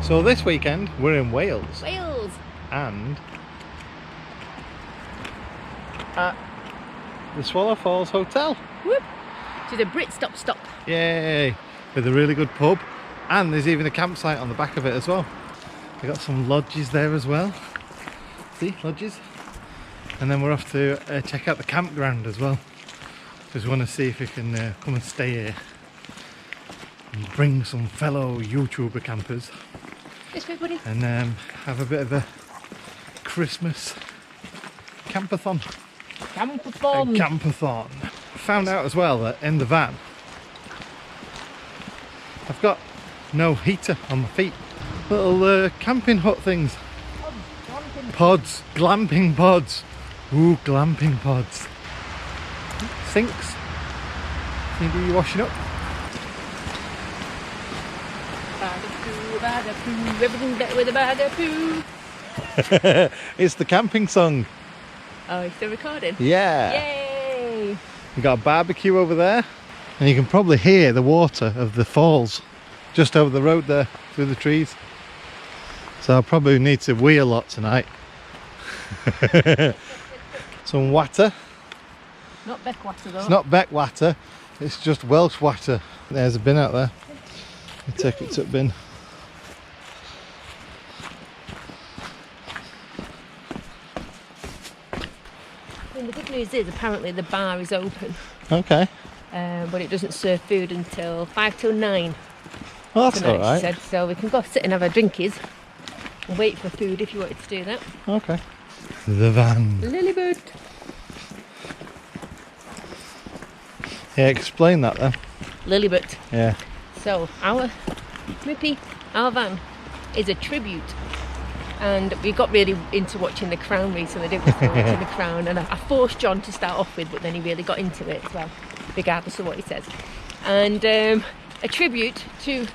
So this weekend we're in Wales. Wales! And at the Swallow Falls Hotel. Whoop! To the Brit stop. Yay! With a really good pub, and there's even a campsite on the back of it as well. We got some lodges there as well. See, lodges. And then we're off to check out the campground as well, because we want to see if we can come and stay here and bring some fellow YouTuber campers. This way, buddy. And have a bit of a Christmas campathon. Campervan. A campathon. Found out as well that in the van I've got no heater on my feet. Little camping hut things. Pods, glamping pods. Ooh, glamping pods. Sinks. Need to do your washing up. Bag of poo, everything better with a bag of poo. It's the camping song. Oh, it's still recording? Yeah. Yay! We've got a barbecue over there, and you can probably hear the water of the falls just over the road there through the trees. So I'll probably need to wee a lot tonight. Some water. Not Beck water though. It's not Beck water, it's just Welsh water. There's a bin out there. I'll take it to a bin. And the good news is apparently the bar is open, Okay. but it doesn't serve food until 5 till 9. Well, that's tonight, alright. she said. So we can go sit and have our drinkies and wait for food if you wanted to do that. Okay. The van. Lillybird. Yeah, explain that then. Lillybird. Yeah. So our van is a tribute, and we got really into watching The Crown recently, didn't we? Watching The Crown, and I forced John to start off with, but then he really got into it as well, regardless of what he says. And a tribute to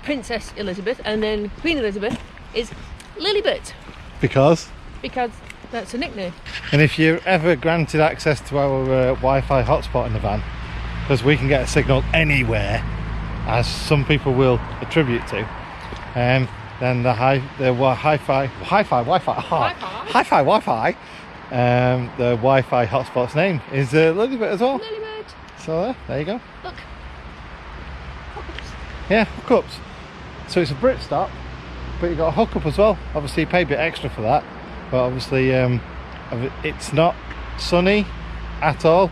Princess Elizabeth, and then Queen Elizabeth is Lillybird, Because? because that's a nickname. And if you're ever granted access to our Wi-Fi hotspot in the van, because we can get a signal anywhere, as some people will attribute to, then the Wi-Fi, the Wi-Fi hotspot's name is Lillybird as well. Lillybird. So there you go. Look. Yeah, hookups. So it's a Brit stop, but you got a hookup as well. Obviously you pay a bit extra for that, but obviously it's not sunny at all,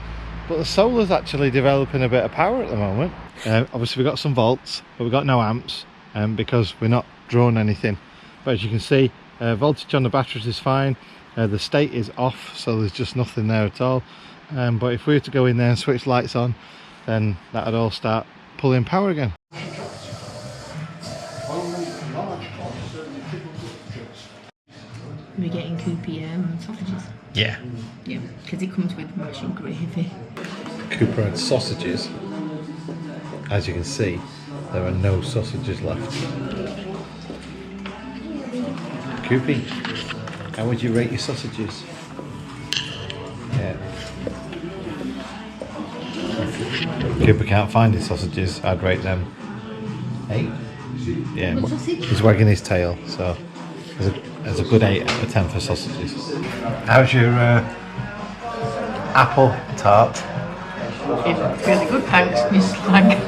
but the solar's actually developing a bit of power at the moment. Obviously we've got some volts, but we've got no amps because we're not drawing anything. But as you can see, voltage on the batteries is fine. The state is off, so there's just nothing there at all. But if we were to go in there and switch lights on, then that would all start pulling power again. We're getting Coupy sausages. Yeah. Yeah, because it comes with mash and gravy. Cooper had sausages. As you can see, there are no sausages left. Coopy, how would you rate your sausages? Yeah. Cooper can't find his sausages. I'd rate them 8. Yeah, he's wagging his tail, so there's a good 8 out of 10 for sausages. How's your apple tart? It's really good, thanks, Miss Lang.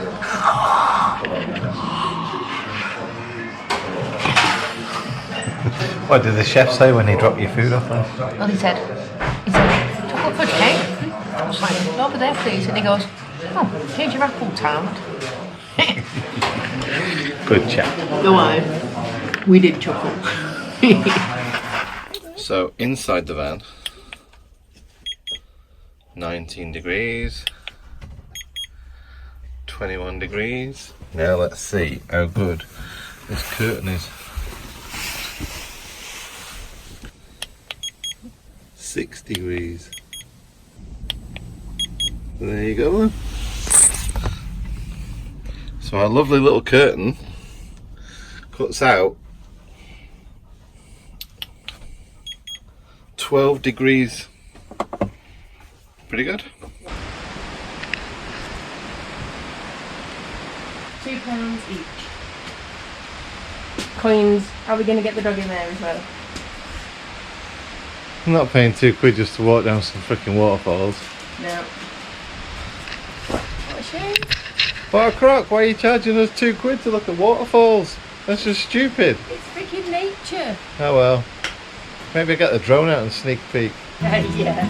What did the chef say when he dropped your food off there? Well, he said, chocolate fudge cake? I was like, over there please. And he goes, oh, change your apple tart. Good chap. No, we did chuckle. So inside the van, 19 degrees, 21 degrees. Now let's see how good this curtain is. 6 degrees. There you go then. So our lovely little curtain cuts out 12 degrees. Pretty good. £2 each. coins. Are we going to get the dog in there as well? I'm not paying £2 just to walk down some freaking waterfalls. No. What a shame. What a crock, why are you charging us £2 to look at waterfalls? That's just stupid. It's freaking nature. Oh well. Maybe get the drone out and sneak peek. Yeah.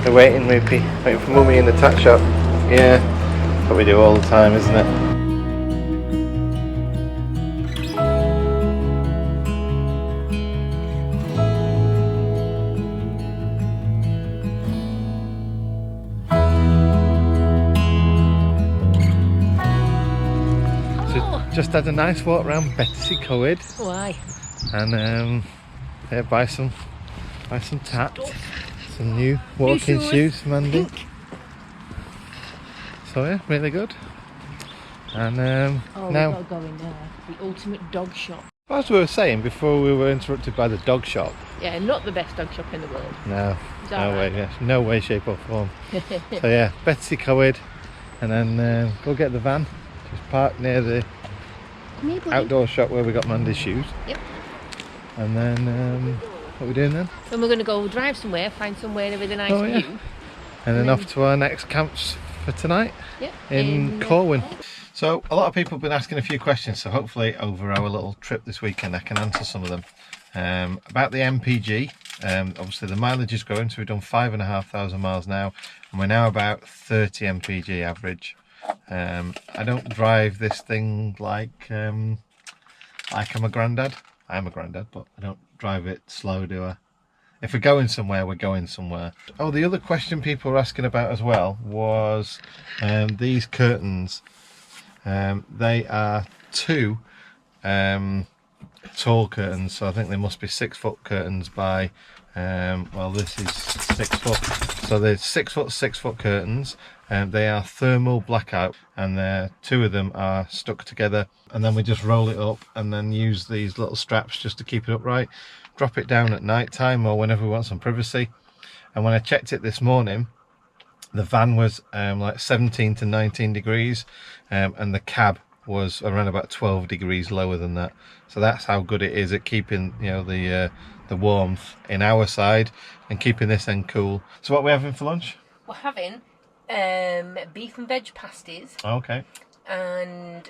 They're waiting, Moopy. Waiting for Mummy in the tat shop. Yeah, that's what we do all the time, isn't it? So just had a nice walk around Betws y Coed. Why? And yeah, buy some tats. Some new walking shoes, Mandy. Pink. So yeah, really good. And Oh, now, we've got to go in there. The ultimate dog shop. as we were saying before, we were interrupted by the dog shop. Yeah, not the best dog shop in the world. No, Is that no way, right? yes, no way, shape or form. So yeah, Betws y Coed, and then go get the van. Just park near the Come here, buddy. outdoor shop where we got Mandy's shoes. Yep. And then what are we doing then? Then we're going to go drive somewhere, find somewhere with a nice Oh, yeah. view. And then off to our next camps for tonight. Yep. In Corwen. So a lot of people have been asking a few questions, so hopefully over our little trip this weekend I can answer some of them. About the MPG, obviously the mileage is growing, so we've done 5,500 miles now, and we're now about 30 MPG average. I don't drive this thing like I'm a granddad. I am a granddad, but I don't drive it slow, do I? If we're going somewhere, we're going somewhere. Oh, the other question people were asking about as well was these curtains. They are two tall curtains, so I think they must be 6 foot curtains by, well, this is 6 foot. So they're 6 foot, 6 foot curtains. They are thermal blackout, and two of them are stuck together, and then we just roll it up and then use these little straps just to keep it upright. Drop it down at night time or whenever we want some privacy. And when I checked it this morning, the van was like 17 to 19 degrees, and the cab was around about 12 degrees lower than that. So that's how good it is at keeping, you know, the warmth in our side and keeping this end cool. So what are we having for lunch? We're having beef and veg pasties. Okay. And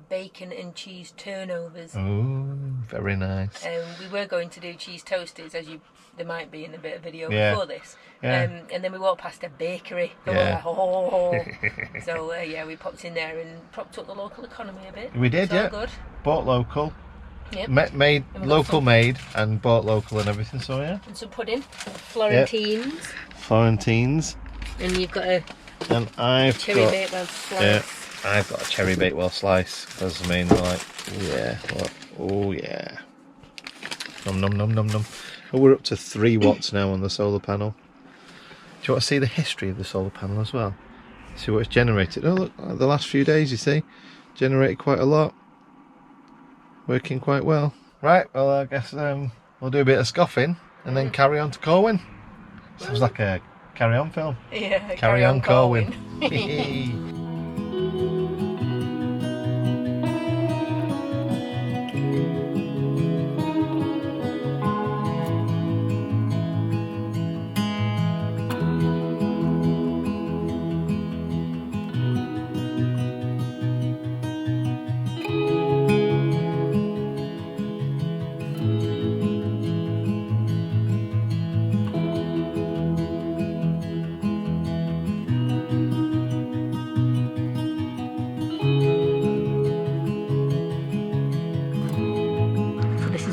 bacon and cheese turnovers. Oh, very nice. We were going to do cheese toasties, as there might be in a bit of video Yeah. before this. Yeah. And then we walked past a bakery. And Yeah. we're like, oh. So yeah, we popped in there and propped up the local economy a bit. We did, It's all yeah. good. Bought local. Yep. Made And we got local some- made and bought local and everything, so yeah. And some pudding, Florentines. Florentines. And you've got a And I've cherry got, bakewell slice. yeah, I've got a cherry bakewell slice, because I mean, like, yeah, what? Oh yeah. Num num num num num. Oh, we're up to 3 watts now on the solar panel. Do you want to see the history of the solar panel as well? See what it's generated. Oh look, the last few days, you see, generated quite a lot. Working quite well. Right, well I guess we'll do a bit of scoffing and then carry on to Corwen. Sounds like a carry on film. Yeah, Carry on Corwen.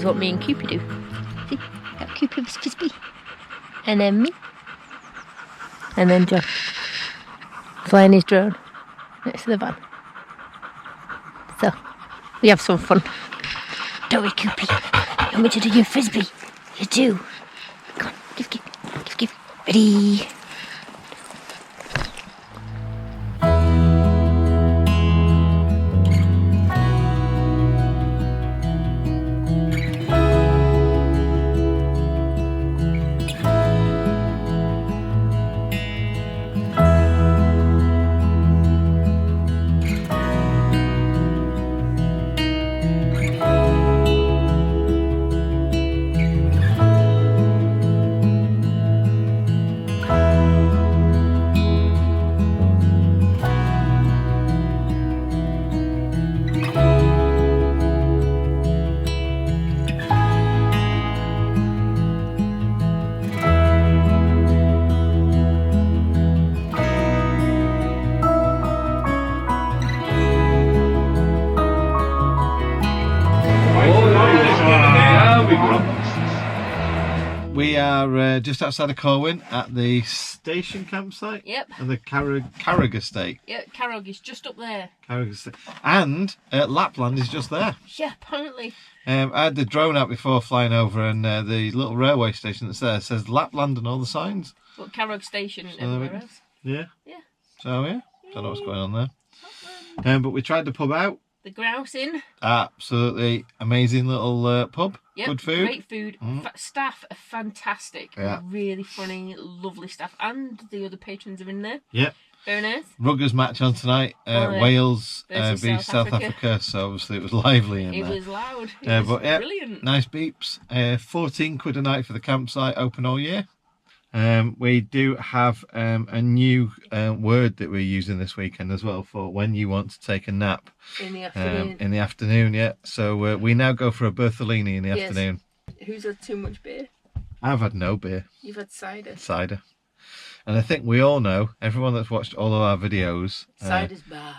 what me and Cupid do. See, got Cupid's frisbee, and then me, and then John flying his drone next to the van. So we have some fun, don't we, Cupid? You want me to do your frisbee? You do. Come on, give. Ready? We are just outside of Corwen at the station campsite. Yep. And the Carrog estate. Yeah, Carrog is just up there. Carrog estate. And Lapland is just there. Yeah, apparently. I had the drone out before flying over, and the little railway station that's there says Lapland and all the signs. But Carrog Station everywhere else. Yeah. Yeah. So yeah, don't know what's going on there. But we tried the pub out. The Grouse Inn. Absolutely amazing little pub. Yep, good food. Great food. Staff are fantastic. Yeah. Really funny, lovely staff. And the other patrons are in there. Yep. Very nice. Ruggers match on tonight. Wales v South Africa. So obviously it was lively in there. It was loud. It was brilliant. Nice beeps. 14 quid a night for the campsite, open all year. We do have a new word that we're using this weekend as well for when you want to take a nap. In the afternoon. In the afternoon, yeah. So we now go for a Bertolini in the afternoon. Who's had too much beer? I've had no beer. You've had cider. Cider. And I think we all know, everyone that's watched all of our videos... Cider's bad.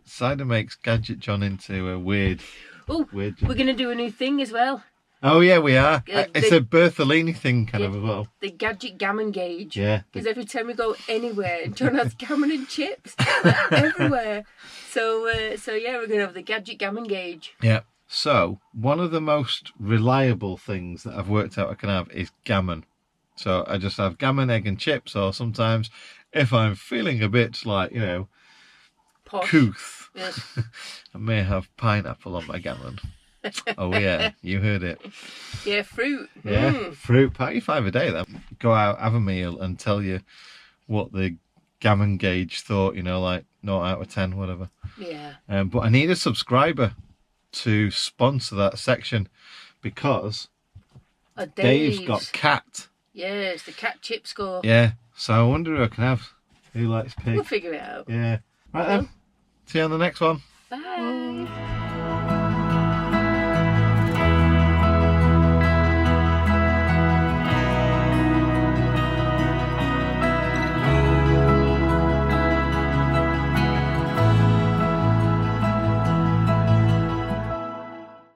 Cider makes Gadget John into a weird... Oh, we're going to do a new thing as well. Oh yeah, we are. It's a Bertolini thing kind of as well. The Gadget Gammon Gauge. Yeah. Because every time we go anywhere, John has gammon and chips everywhere. So yeah, we're going to have the Gadget Gammon Gauge. Yeah. So one of the most reliable things that I've worked out I can have is gammon. So I just have gammon, egg and chips, or sometimes if I'm feeling a bit like, you know, posh. Couth, Yes. I may have pineapple on my gammon. Oh yeah, you heard it. Yeah, fruit. Yeah, fruit. Party 5 a day then. Go out, have a meal and tell you what the gammon gauge thought, you know, like 0 out of 10, whatever. Yeah. But I need a subscriber to sponsor that section because Dave's got cat. Yeah, it's the cat chip score. Yeah, so I wonder who I can have. Who likes pig? We'll figure it out. Yeah. Right then, see you on the next one.